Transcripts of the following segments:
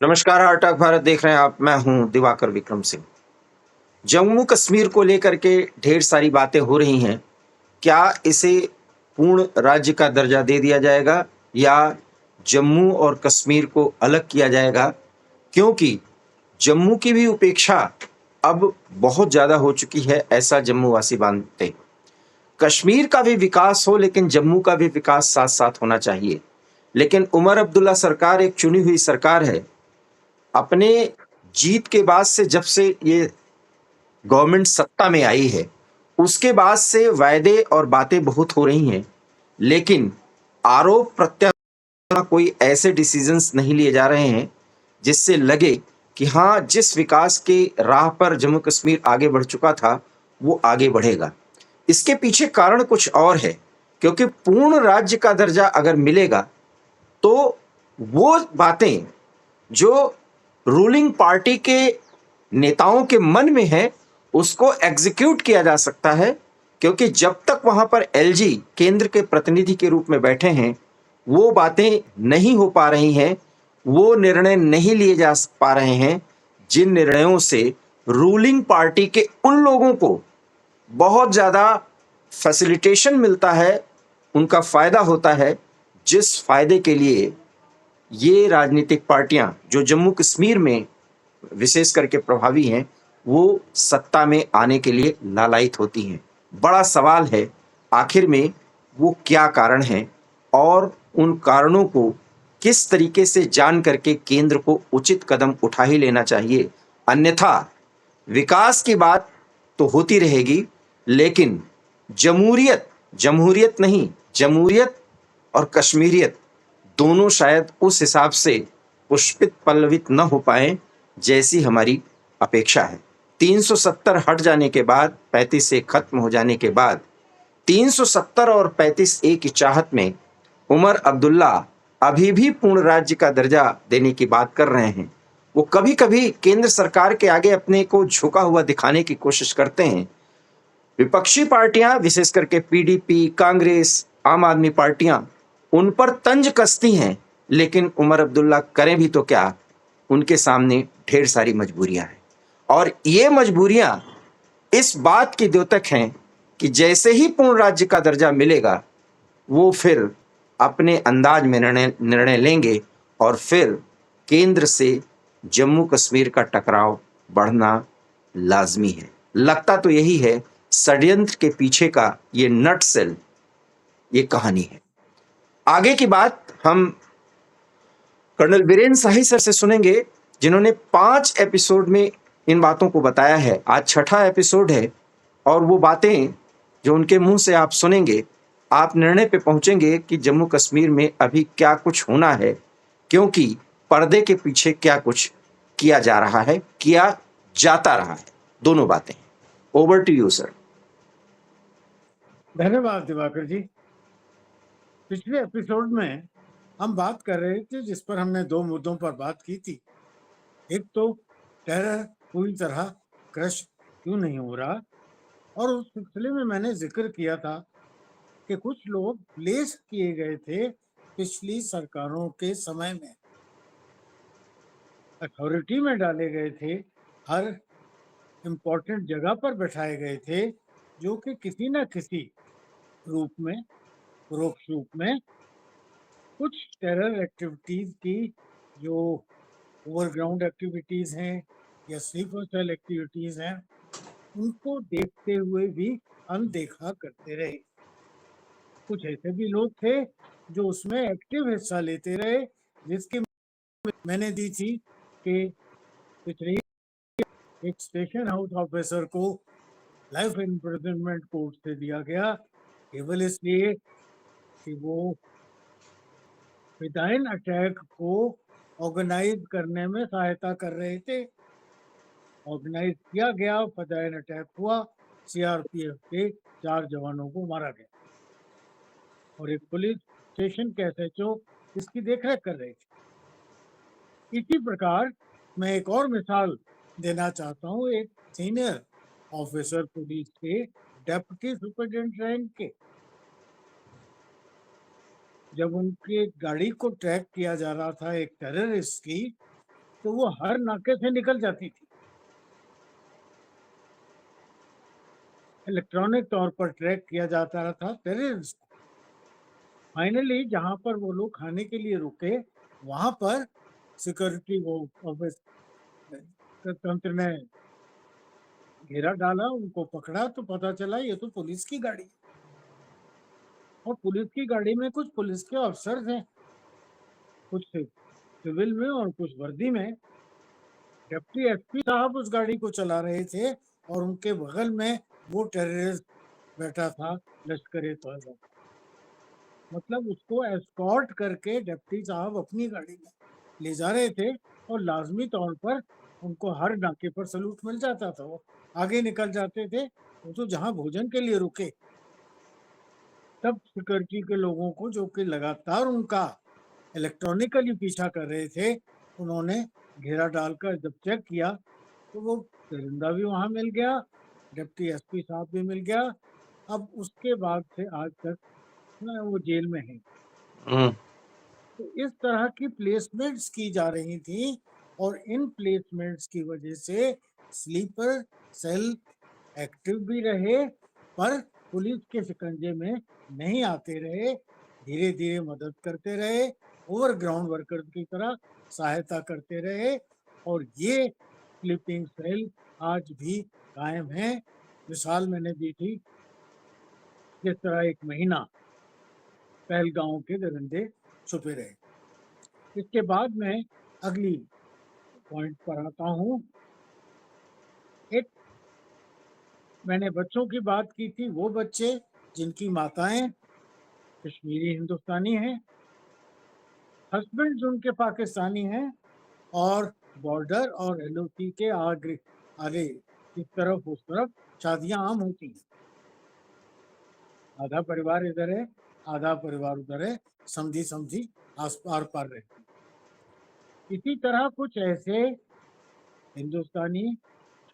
नमस्कार, हार्ट भारत देख रहे हैं आप। मैं हूं दिवाकर विक्रम सिंह। जम्मू कश्मीर को लेकर के ढेर सारी बातें हो रही हैं। क्या इसे पूर्ण राज्य का दर्जा दे दिया जाएगा या जम्मू और कश्मीर को अलग किया जाएगा? क्योंकि जम्मू की भी उपेक्षा अब बहुत ज्यादा हो चुकी है, ऐसा जम्मू वासी मानते हैं। कश्मीर का भी विकास हो, लेकिन जम्मू का भी विकास साथ साथ होना चाहिए। लेकिन उमर अब्दुल्ला सरकार एक चुनी हुई सरकार है। अपने जीत के बाद से, जब से ये गवर्नमेंट सत्ता में आई है, उसके बाद से वायदे और बातें बहुत हो रही हैं, लेकिन आरोप प्रत्यारोप कोई ऐसे डिसीजंस नहीं लिए जा रहे हैं जिससे लगे कि हाँ, जिस विकास के राह पर जम्मू कश्मीर आगे बढ़ चुका था वो आगे बढ़ेगा। इसके पीछे कारण कुछ और है, क्योंकि पूर्ण राज्य का दर्जा अगर मिलेगा तो वो बातें जो रूलिंग पार्टी के नेताओं के मन में है उसको एग्जीक्यूट किया जा सकता है। क्योंकि जब तक वहां पर एलजी केंद्र के प्रतिनिधि के रूप में बैठे हैं, वो बातें नहीं हो पा रही हैं, वो निर्णय नहीं लिए जा पा रहे हैं जिन निर्णयों से रूलिंग पार्टी के उन लोगों को बहुत ज्यादा फैसिलिटेशन मिलता है, उनका फायदा होता है, जिस फायदे के लिए ये राजनीतिक पार्टियां जो जम्मू कश्मीर में विशेष करके प्रभावी हैं, वो सत्ता में आने के लिए लालायित होती हैं। बड़ा सवाल है, आखिर में वो क्या कारण हैं और उन कारणों को किस तरीके से जान करके केंद्र को उचित कदम उठा ही लेना चाहिए। अन्यथा विकास की बात तो होती रहेगी, लेकिन जमहूरियत जमहूरियत नहीं, जमहूरियत और कश्मीरियत दोनों शायद उस हिसाब से पुष्पित पल्लवित न हो पाए जैसी हमारी अपेक्षा है। 370 हट जाने के बाद, 35 ए खत्म हो जाने के बाद, 370 और 35 ए की चाहत में उमर अब्दुल्ला अभी भी पूर्ण राज्य का दर्जा देने की बात कर रहे हैं। वो कभी कभी केंद्र सरकार के आगे अपने को झुका हुआ दिखाने की कोशिश करते हैं। विपक्षी पार्टियां, विशेष करके पीडीपी, कांग्रेस, आम आदमी पार्टियां उन पर तंज कसती हैं, लेकिन उमर अब्दुल्ला करें भी तो क्या, उनके सामने ढेर सारी मजबूरियां हैं। और ये मजबूरियां इस बात की द्योतक हैं कि जैसे ही पूर्ण राज्य का दर्जा मिलेगा, वो फिर अपने अंदाज में निर्णय निर्णय लेंगे और फिर केंद्र से जम्मू कश्मीर का टकराव बढ़ना लाजमी है। लगता तो यही है, षड्यंत्र के पीछे का ये नट सेल, ये कहानी है। आगे की बात हम कर्नल बीरेन शाही सर से सुनेंगे, जिन्होंने 5 एपिसोड में इन बातों को बताया है। आज छठा एपिसोड है और वो बातें जो उनके मुंह से आप सुनेंगे, आप निर्णय पे पहुंचेंगे कि जम्मू कश्मीर में अभी क्या कुछ होना है, क्योंकि पर्दे के पीछे क्या कुछ किया जा रहा है, किया जाता रहा है। दोनों बातें। Over to you sir. धन्यवाद दिवाकर जी। पिछले एपिसोड में हम बात कर रहे थे जिस पर हमने 2 मुद्दों पर बात की थी। एक तो टेरर पूरी तरह क्रश क्यों नहीं हो रहा, और उस सिलसिले में मैंने जिक्र किया था कि कुछ लोग प्लेस किए गए थे पिछली सरकारों के समय में, अथॉरिटी में डाले गए थे, हर इम्पोर्टेंट जगह पर बैठाए गए थे, जो कि किसी न किसी रूप में, परोक्ष रूप में, कुछ टेरर एक्टिविटीज की, जो ओवरग्राउंड एक्टिविटीज हैं या स्लीपर सेल एक्टिविटीज हैं, उनको देखते हुए भी अनदेखा करते रहे। कुछ ऐसे भी लोग थे जो उसमें एक्टिव हिस्सा लेते रहे, जिसकी मैंने दी थी कि पिछले एक स्टेशन हाउस ऑफिसर को लाइफ इम्प्रिजनमेंट कोर्ट से दिया गया, केवल इसलिए कि वो फिदाइन अटैक को ऑर्गेनाइज करने में सहायता कर रहे थे। ऑर्गेनाइज किया गया, फिदाइन अटैक हुआ, सीआरपीएफ के 4 जवानों को मारा गया और एक पुलिस स्टेशन के एसएचओ इसकी देखरेख कर रहे थे। इसी प्रकार मैं एक और मिसाल देना चाहता हूँ, एक सीनियर ऑफिसर पुलिस के डेप्यूटी सुपरिटेंडेंट रैंक के, जब उनकी गाड़ी को ट्रैक किया जा रहा था एक टेररिस्ट की, तो वो हर नाके से निकल जाती थी। इलेक्ट्रॉनिक तौर पर ट्रैक किया जाता रहा था टेररिस्ट। फाइनली जहां पर वो लोग खाने के लिए रुके, वहां पर सिक्योरिटी वो ऑफिस तंत्र ने घेरा डाला, उनको पकड़ा तो पता चला ये तो पुलिस की गाड़ी है। और पुलिस की गाड़ी में कुछ पुलिस के अफसर थे, कुछ सिविल में और कुछ वर्दी में। डिप्टी एसपी साहब उस गाड़ी को चला रहे थे और उनके बगल में वो टेररिस्ट बैठा था, लश्कर-ए तोयबा। मतलब उसको एस्कॉर्ट करके डिप्टी साहब अपनी गाड़ी में ले जा रहे थे और लाजमी तौर पर उनको हर नाके पर सलूट मिल जाता था। वो आगे निकल जाते थे, वो तो जहां भोजन के लिए रुके, तब सिक्योरिटी के लोगों को, जो कि लगातार उनका इलेक्ट्रॉनिकली पीछा कर रहे थे, उन्होंने घेरा डालकर जब चेक किया तो वो दरिंदा भी वहां मिल गया, डिप्टी एसपी साहब भी मिल गया। अब उसके बाद से आज तक वो जेल में है। हम्म, तो इस तरह की प्लेसमेंट्स की जा रही थी और इन प्लेसमेंट्स की वजह से स्लीपर सेल एक्टिव भी रहे, पर पुलिस के शिकंजे में नहीं आते रहे, धीरे धीरे मदद करते रहे, ओवरग्राउंड वर्कर्स की तरह सहायता करते रहे। और ये स्लीपिंग सेल आज भी कायम है। मिसाल मैंने दी थी, जिस तरह एक महीना पहलगांव के दरिंदे छुपे रहे। इसके बाद मैं अगली पॉइंट पर आता हूँ। एक मैंने बच्चों की बात की थी, वो बच्चे जिनकी माताएं कश्मीरी हिंदुस्तानी हैं, हस्बैंड उनके पाकिस्तानी हैं, और बॉर्डर और एलओसी के आगे आगे इस तरफ उस तरफ शादियां आम होती हैं। आधा परिवार इधर है, आधा परिवार उधर है, समझी समझी आस पार पार रहती है। इसी तरह कुछ ऐसे हिंदुस्तानी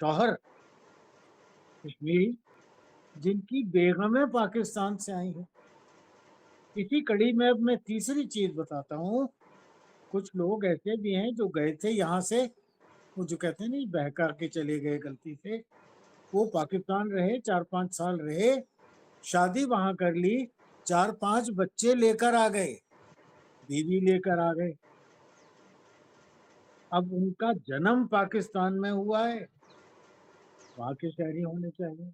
शौहर कश्मीरी जिनकी बेगमें पाकिस्तान से आई हैं। इसी कड़ी में अब मैं तीसरी चीज बताता हूँ। कुछ लोग ऐसे भी हैं जो गए थे यहाँ से, वो जो कहते हैं नहीं, बहका के चले गए गलती से। वो पाकिस्तान रहे, 4-5 साल रहे, शादी वहां कर ली, 4-5 बच्चे लेकर आ गए, बीवी लेकर आ गए। अब उनका जन्म पाकिस्तान में हुआ है, वहां के शहरी होने चाहिए।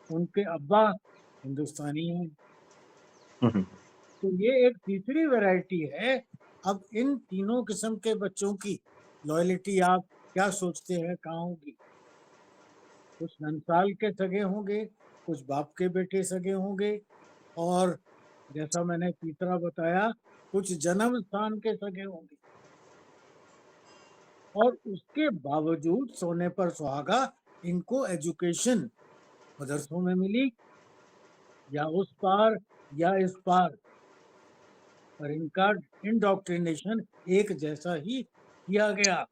उनके अब्बा हिंदुस्तानी हैं। हम्म, तो ये एक तीसरी वैरायटी है। अब इन तीनों किस्म के बच्चों की लॉयलिटी आप क्या सोचते हैं कहाँ होगी? कुछ नंसाल के सगे होंगे, कुछ बाप के बेटे सगे होंगे, और जैसा मैंने तीसरा बताया, कुछ जन्म स्थान के सगे होंगे। और उसके बावजूद सोने पर सुहागा, इनको एजुकेशन मदरसों में मिली, या उस पार या इस पार, पर इनका इंडोक्ट्रिनेशन एक जैसा ही किया गया,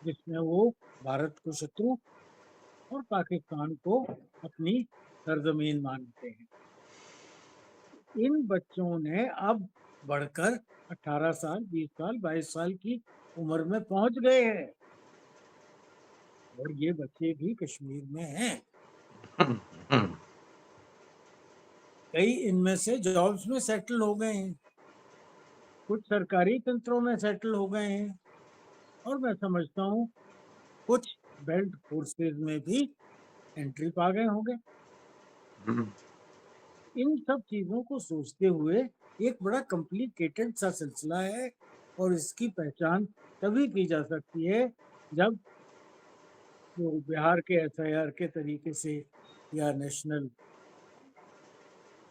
जिसमें वो भारत को शत्रु और पाकिस्तान को अपनी सरजमीन मानते हैं। इन बच्चों ने अब बढ़कर 18 साल, 20 साल, 22 साल की उम्र में पहुंच गए हैं, और ये बच्चे भी कश्मीर में हैं। हम्म, कई इनमें से जॉब्स में सेटल हो गए हैं, कुछ सरकारी तंत्रों में सेटल हो गए हैं, और मैं समझता हूँ कुछ बेल्ट फोर्सेस में भी एंट्री पा गए होंगे। हम्म, इन सब चीजों को सोचते हुए एक बड़ा कॉम्प्लिकेटेड सा सिलसिला है, और इसकी पहचान तभी की जा सकती है जब जो बिहार के एसआईआर के तरीके से, या नेशनल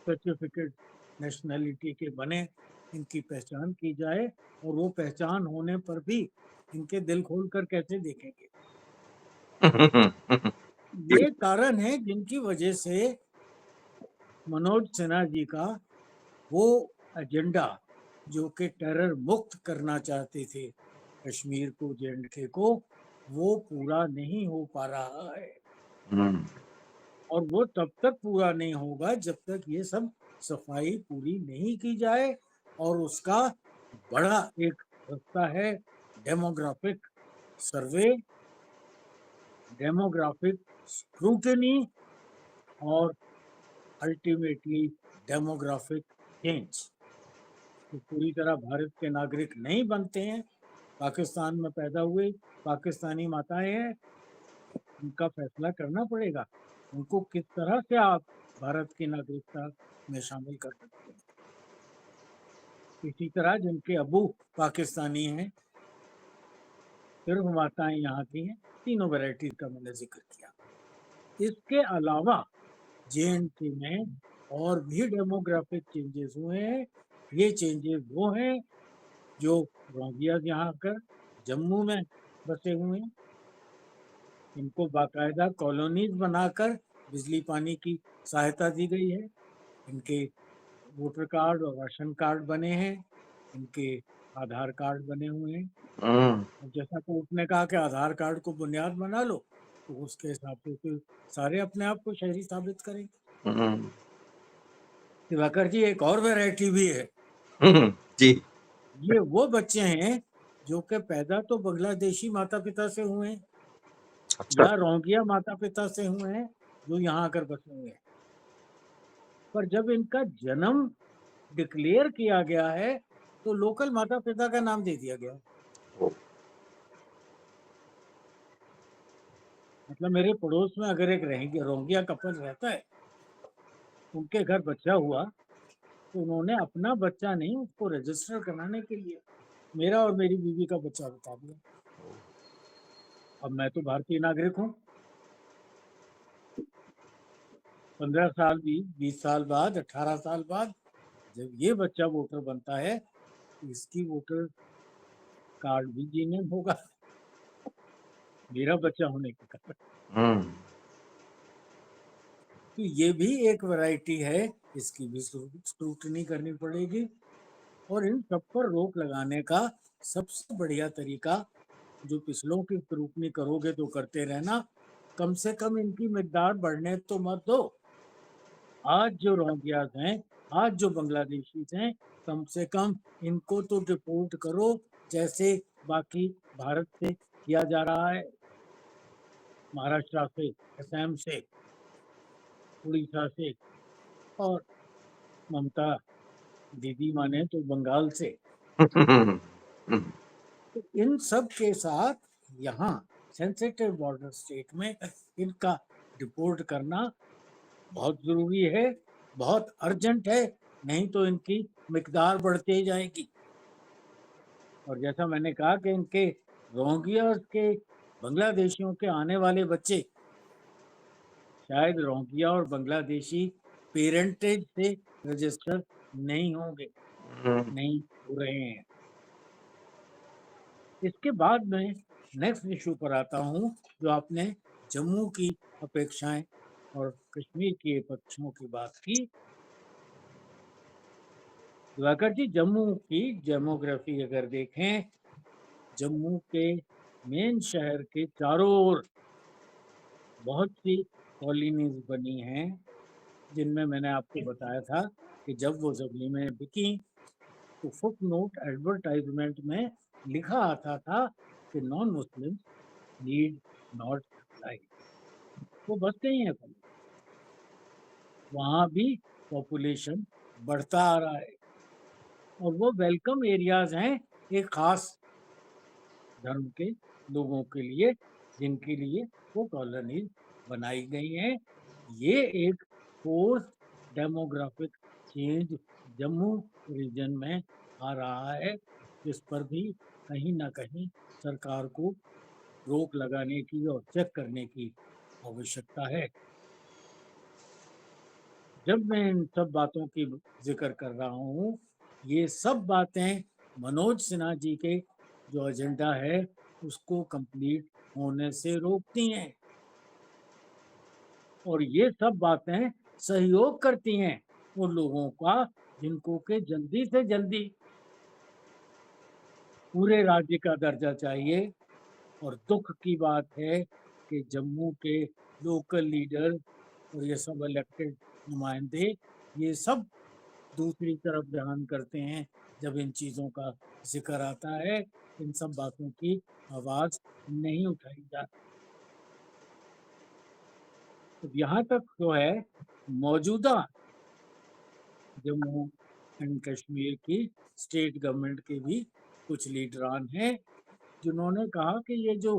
सर्टिफिकेट नेशनलिटी के बने, इनकी पहचान की जाए। और वो पहचान होने पर भी इनके दिल खोलकर कैसे देखेंगे? हम्म, ये कारण है जिनकी वजह से मनोज सिन्हा जी का वो एजेंडा, जो कि टेरर मुक्त करना चाहते थे कश्मीर को, जे को, वो पूरा नहीं हो पा रहा है। हम्म, और वो तब तक पूरा नहीं होगा जब तक ये सब सफाई पूरी नहीं की जाए। और उसका बड़ा एक रास्ता है, डेमोग्राफिक सर्वे, डेमोग्राफिक स्क्रूटनी और अल्टीमेटली डेमोग्राफिक चेंज। तो पूरी तरह भारत के नागरिक नहीं बनते हैं, पाकिस्तान में पैदा हुए पाकिस्तानी माताएं हैं, उनका फैसला करना पड़ेगा उनको किस तरह से आप भारत की नागरिकता में शामिल कर सकते हैं। इसी तरह जिनके अबू पाकिस्तानी हैं, सिर्फ माताएं यहाँ की हैं, तीनों वैरायटीज का मैंने जिक्र किया। इसके अलावा जे.एंड.के में और भी डेमोग्राफिक चेंजेस हुए हैं। ये चेंजेस वो हैं जो रोहिंग्या यहाँ आकर जम्मू में बसे हुए हैं, इनको बाकायदा कॉलोनीज बनाकर बिजली पानी की सहायता दी गई है, इनके वोटर कार्ड और राशन कार्ड बने हैं, इनके आधार कार्ड बने हुए हैं। और जैसा कोर्ट ने कहा कि आधार कार्ड को बुनियाद बना लो, तो उसके हिसाब से तो सारे अपने आप को शहरी साबित करेंगे। दिवाकर जी, एक और वैरायटी भी है। जी। ये वो बच्चे हैं जो कि पैदा तो बांग्लादेशी माता पिता से हुए हैं अच्छा। या रोहिंग्या माता पिता से हुए हैं जो यहाँ आकर बसे हुए हैं, पर जब इनका जन्म डिक्लेयर किया गया है तो लोकल माता पिता का नाम दे दिया गया। मतलब मेरे पड़ोस में अगर एक रोहिंग्या कपल रहता है, उनके घर बच्चा हुआ, तो उन्होंने अपना बच्चा नहीं, उसको रजिस्टर कराने के लिए मेरा और मेरी बीवी का बच्चा बता दिया। अब मैं तो भारतीय नागरिक हूँ, 15 साल भी 20 साल बाद 18 साल बाद जब ये बच्चा वोटर बनता है तो इसकी वोटर कार्ड भी जीनियन होगा मेरा बच्चा होने के कारण। तो ये भी एक वैरायटी है, इसकी भी स्क्रूटनी करनी पड़ेगी। और इन सब पर रोक लगाने का सबसे बढ़िया तरीका, जो पिछलों की स्क्रूटनी करोगे तो करते रहना, कम से कम इनकी मिकदार बढ़ने तो मत दो। आज जो रोहिंग्यास हैं, आज जो बांग्लादेशी हैं, कम से कम इनको तो डिपोर्ट करो जैसे बाकी भारत से किया जा रहा है, महाराष्ट्र से, असम से, उड़ीसा से, और ममता दीदी माने तो बंगाल से। तो इन सब के साथ यहाँ सेंसिटिव बॉर्डर स्टेट में इनका डिपोर्ट करना बहुत जरूरी है, बहुत अर्जेंट है, नहीं तो इनकी मिकदार बढ़ती जाएगी। और जैसा मैंने कहा कि इनके रोहिंग्या के बांग्लादेशियों के आने वाले बच्चे शायद रोहिंग्या और बांग्लादेशी पेरेंटेज से रजिस्टर नहीं होंगे, नहीं हो रहे हैं। इसके बाद में नेक्स्ट इशू पर आता हूँ, जो आपने जम्मू की अपेक्षाएं और कश्मीर की अपेक्षाओं की बात की। दिवाकर जी, जम्मू की डेमोग्राफी अगर देखें, जम्मू के मेन शहर के चारों ओर बहुत सी कॉलोनीज बनी हैं, जिनमें मैंने आपको बताया था कि जब वो जमीनें बिकी तो फुट नोट एडवर्टाइजमेंट में लिखा आता था कि non Muslim need not apply. वो बस गई हैं, वहाँ भी पॉपुलेशन बढ़ता आ रहा है, और वो वेलकम एरियाज हैं एक खास धर्म के लोगों के लिए, जिनके लिए वो कॉलोनीज बनाई गई हैं। ये एक force demographic change Jammu region में आ रहा है, जिस पर भी कहीं ना कहीं सरकार को रोक लगाने की और चेक करने की आवश्यकता है। जब मैं इन सब बातों की जिक्र कर रहा हूँ, ये सब बातें मनोज सिन्हा जी के जो एजेंडा है उसको कंप्लीट होने से रोकती हैं, और ये सब बातें सहयोग करती हैं उन लोगों का जिनको के जल्दी से जल्दी पूरे राज्य का दर्जा चाहिए। और दुख की बात है कि जम्मू के लोकल लीडर और ये सब इलेक्टेड नुमाइंदे, ये सब दूसरी तरफ ध्यान करते हैं, जब इन चीजों का जिक्र आता है, इन सब बातों की आवाज नहीं उठाई जाती। तो यहाँ तक जो है मौजूदा जम्मू एंड कश्मीर की स्टेट गवर्नमेंट के भी कुछ लीडरान हैं जिन्होंने कहा कि ये जो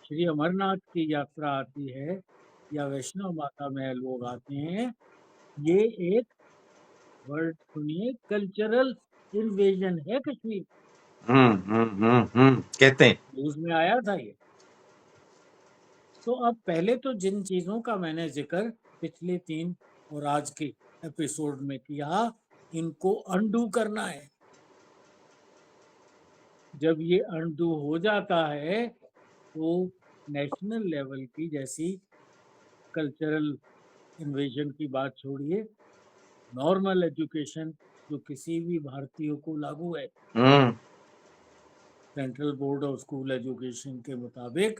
श्री अमरनाथ की यात्रा आती है या वैष्णो माता में लोग आते हैं, ये एक वर्ड सुनिए, कल्चरल इन्वेजन है कश्मीर। कहते हैं। न्यूज में आया था ये। तो अब पहले तो जिन चीजों का मैंने जिक्र पिछले 3 और आज के एपिसोड में किया, इनको अनडू करना है। जब ये अनडू हो जाता है तो नेशनल लेवल की, जैसी कल्चरल इन्वेजन की बात छोड़िए, नॉर्मल एजुकेशन जो किसी भी भारतीय को लागू है central board of school education के मुताबिक,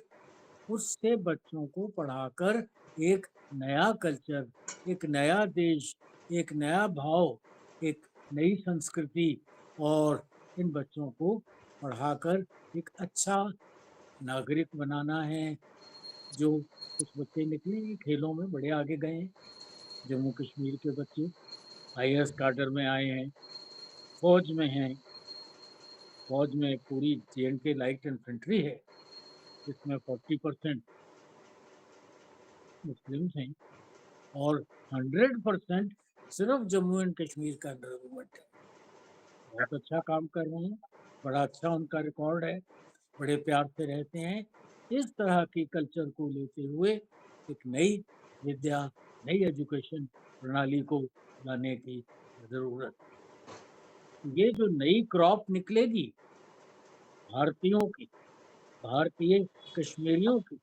उससे बच्चों को पढ़ाकर एक नया कल्चर, एक नया देश, एक नया भाव, एक नई संस्कृति, और इन बच्चों को पढ़ाकर एक अच्छा नागरिक बनाना है। जो कुछ बच्चे निकले खेलों में बड़े आगे गए हैं, जम्मू कश्मीर के बच्चे आईएएस काडर में आए हैं, फौज में हैं। फौज में पूरी जेएंडके लाइट इन्फेंट्री है जिसमें 40% मुस्लिम हैं और 100% सिर्फ जम्मू एंड कश्मीर का गवर्नमेंट है। बहुत अच्छा काम कर रहे हैं, बड़ा अच्छा उनका रिकॉर्ड है, बड़े प्यार से रहते हैं। इस तरह की कल्चर को लेते हुए एक नई विद्या, नई एजुकेशन प्रणाली को लाने की जरूरत। ये जो नई क्रॉप निकलेगी भारतीयों की, भारतीय कश्मीरियों की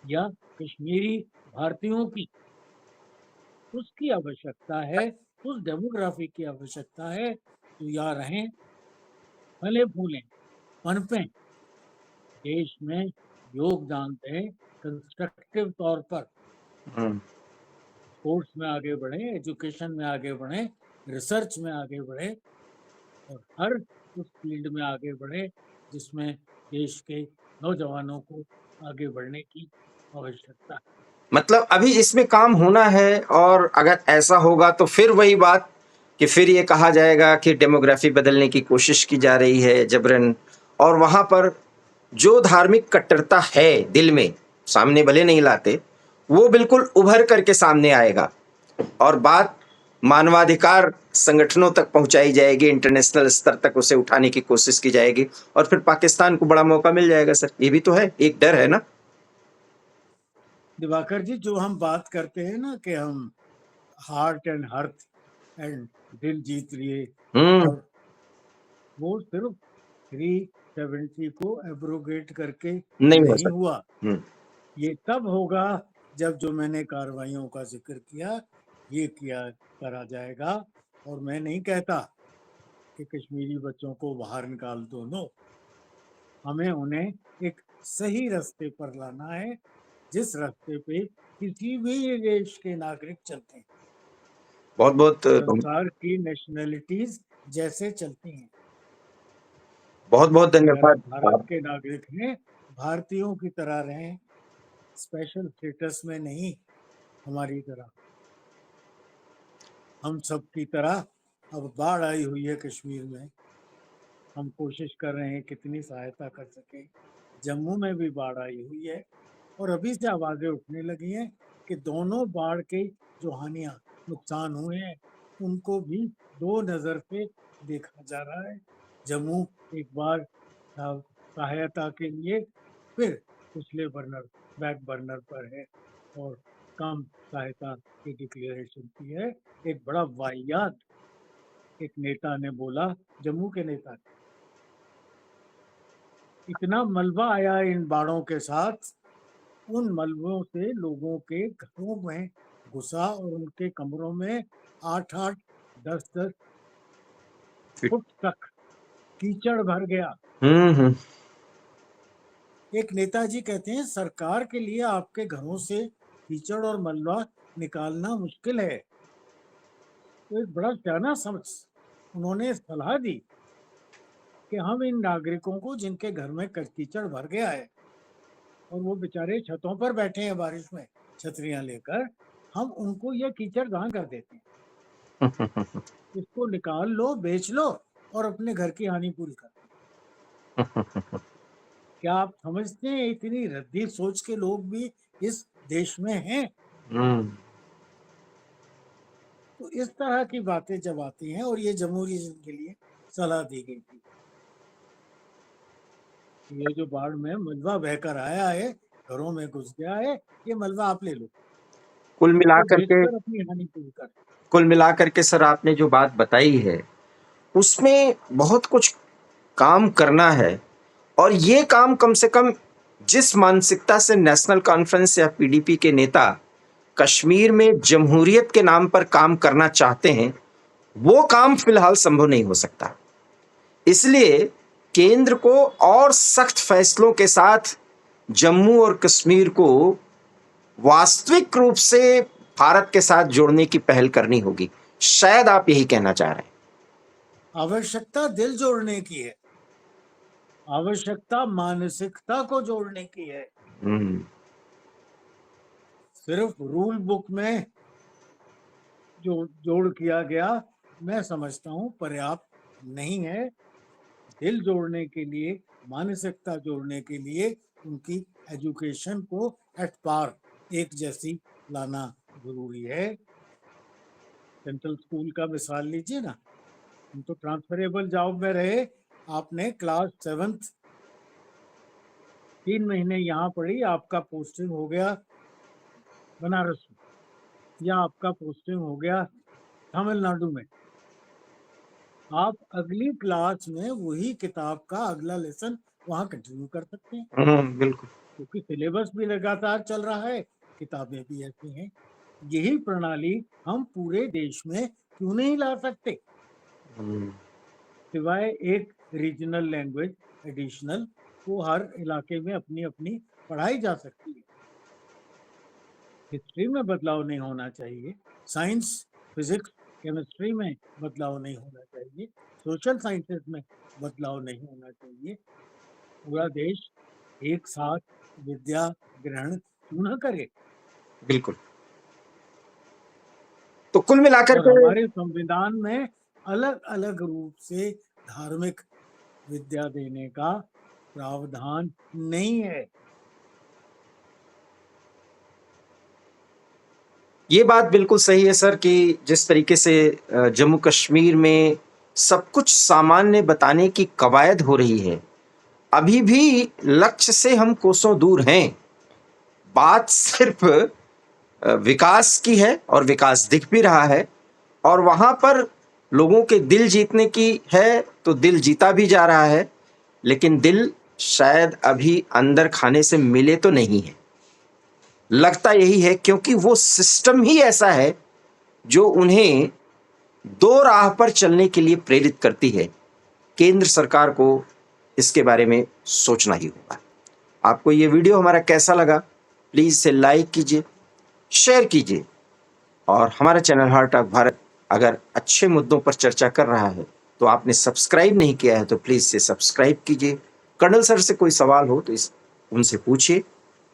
या कश्मीरी भारतीयों की, उसकी आवश्यकता है, उस डेमोग्राफी की आवश्यकता है जो यहाँ रहें, फले फूलें, पनपें, देश में योगदान दें, कंस्ट्रक्टिव तौर पर स्पोर्ट्स में आगे बढ़े, एजुकेशन में आगे बढ़े, रिसर्च में आगे बढ़े और हर उस फील्ड में आगे बढ़े जिसमें देश के नौजवानों को आगे बढ़ने की आवश्यकता है। मतलब अभी इसमें काम होना है, और अगर ऐसा होगा तो फिर वही बात कि फिर ये कहा जाएगा कि डेमोग्राफी बदलने की कोशिश की जा रही है जबरन, और वहां पर जो धार्मिक कट्टरता है दिल में, सामने भले नहीं लाते, वो बिल्कुल उभर करके सामने आएगा और बात मानवाधिकार संगठनों तक पहुंचाई जाएगी, इंटरनेशनल स्तर तक उसे उठाने की कोशिश की जाएगी, और फिर पाकिस्तान को बड़ा मौका मिल जाएगा। सर, ये भी तो है, एक डर है ना दिवाकर जी। जो हम बात करते हैं ना कि हम हार्ट एंड हर्थ एंड दिल जीत लिए, और वो सिर्फ 370 को एब्रोगेट करके नहीं हो नहीं सकता। हुआ। ये तब होगा जब जो मैंने कार्रवाइयों का जिक्र किया, ये किया करा जाएगा। और मैं नहीं कहता कि कश्मीरी बच्चों को बाहर निकाल दो, नो, हमें उन्हें एक सही रास्ते पर लाना है, जिस रास्ते पे किसी भी देश के नागरिक चलते हैं, बहुत बहुत संसार की नेशनैलिटीज जैसे चलती हैं। बहुत बहुत अगर आप धन्यवाद। भारत के नागरिक हैं, भारतीयों की तरह रहें, स्पेशल स्टेटस में नहीं, हमारी तरह, हम सब की तरह। अब बाढ़ आई हुई है कश्मीर में, हम कोशिश कर रहे हैं कितनी सहायता कर सके। जम्मू में भी बाढ़ आई हुई है और अभी से आवाजें उठने लगी हैं कि दोनों बाढ़ के जो हानियां, नुकसान हुए हैं, उनको भी दो नजर से देखा जा रहा है। जम्मू एक बार सहायता के लिए फिर पिछले बर्नर, बैक बर्नर पर है और कम सहायता की डिक्लेरेशन की है। एक बड़ा वाहियात एक नेता ने बोला, जम्मू के नेता ने, इतना मलबा आया इन बाढ़ों के साथ, उन मलबों से लोगों के घरों में घुसा और उनके कमरों में 8-8, 10-10 फुट तक कीचड़ भर गया। एक नेताजी कहते हैं, सरकार के लिए आपके घरों से कीचड़ और मलबा निकालना मुश्किल है। तो एक बड़ा सियाना समझ उन्होंने सलाह दी कि हम इन नागरिकों को जिनके घर में कीचड़ भर गया है और वो बेचारे छतों पर बैठे हैं बारिश में छतरियां लेकर, हम उनको ये कीचड़ दान कर देते हैं, इसको निकाल लो, बेच लो और अपने घर की हानि पूरी कर लो। क्या आप समझते हैं इतनी रद्दी सोच के लोग भी इस देश में हैं? तो इस तरह की बातें जब आती हैं, और ये जमहूरी हिंद के लिए सलाह दी गई थी, ये जो बाढ़ में मलबा बहकर आया है, घरों में घुस गया है, ये मलबा आप ले लो, कुल तो मिलाकर के बेचकर अपनी हानि पूरी कर। कुल मिलाकर के सर आपने जो बात बताई है उसमें बहुत कुछ काम करना है, और ये काम कम से कम जिस मानसिकता से नेशनल कॉन्फ्रेंस या पीडीपी के नेता कश्मीर में जमहूरियत के नाम पर काम करना चाहते हैं, वो काम फिलहाल संभव नहीं हो सकता। इसलिए केंद्र को और सख्त फैसलों के साथ जम्मू और कश्मीर को वास्तविक रूप से भारत के साथ जोड़ने की पहल करनी होगी। शायद आप यही कहना चाह रहे हैं। आवश्यकता दिल जोड़ने की है, आवश्यकता मानसिकता को जोड़ने की है। सिर्फ रूल बुक में जो जोड़ किया गया, मैं समझता हूं पर्याप्त नहीं है। दिल जोड़ने के लिए, मानसिकता जोड़ने के लिए उनकी एजुकेशन को एट पार एक जैसी लाना जरूरी है। सेंट्रल स्कूल का मिसाल लीजिए ना, हम तो ट्रांसफरेबल जॉब में रहे, आपने क्लास 7th 3 महीने यहाँ पढ़ी, आपका पोस्टिंग हो गया बनारस में, या आपका पोस्टिंग हो गया तमिलनाडु में, आप अगली क्लास में वही किताब का अगला लेसन वहां कंटिन्यू कर सकते हैं, बिल्कुल, क्योंकि सिलेबस भी लगातार चल रहा है, किताबें भी ऐसी हैं। यही प्रणाली हम पूरे देश में क्यों नहीं ला सकते? सिवाय एक रीजनल लैंग्वेज एडिशनल, वो हर इलाके में अपनी अपनी पढ़ाई जा सकती है। हिस्ट्री में बदलाव नहीं होना चाहिए, साइंस, फिजिक्स, केमिस्ट्री में बदलाव नहीं होना चाहिए, सोशल साइंसेस में बदलाव नहीं होना चाहिए। पूरा देश एक साथ विद्या ग्रहण क्यों न करे? बिल्कुल। तो कुल मिलाकर और के हमारे संविधान में अलग अलग रूप से धार्मिक विद्या देने का प्रावधान नहीं है। ये बात बिल्कुल सही है सर कि जिस तरीके से जम्मू कश्मीर में सब कुछ सामान्य बताने की कवायद हो रही है, अभी भी लक्ष्य से हम कोसों दूर हैं। बात सिर्फ विकास की है, और विकास दिख भी रहा है, और वहां पर लोगों के दिल जीतने की है तो दिल जीता भी जा रहा है, लेकिन दिल शायद अभी अंदर खाने से मिले तो नहीं है। लगता यही है क्योंकि वो सिस्टम ही ऐसा है जो उन्हें दो राह पर चलने के लिए प्रेरित करती है। केंद्र सरकार को इसके बारे में सोचना ही होगा। आपको ये वीडियो हमारा कैसा लगा, प्लीज इसे लाइक कीजिए, शेयर कीजिए, और हमारा चैनल हार्ट ऑफ भारत अगर अच्छे मुद्दों पर चर्चा कर रहा है तो आपने सब्सक्राइब नहीं किया है तो प्लीज इसे सब्सक्राइब कीजिए। कर्नल सर से कोई सवाल हो तो उनसे पूछिए,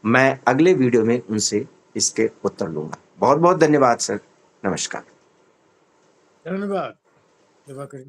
मैं अगले वीडियो में उनसे इसके उत्तर लूंगा। बहुत बहुत धन्यवाद सर, नमस्कार। धन्यवाद दिवाकर।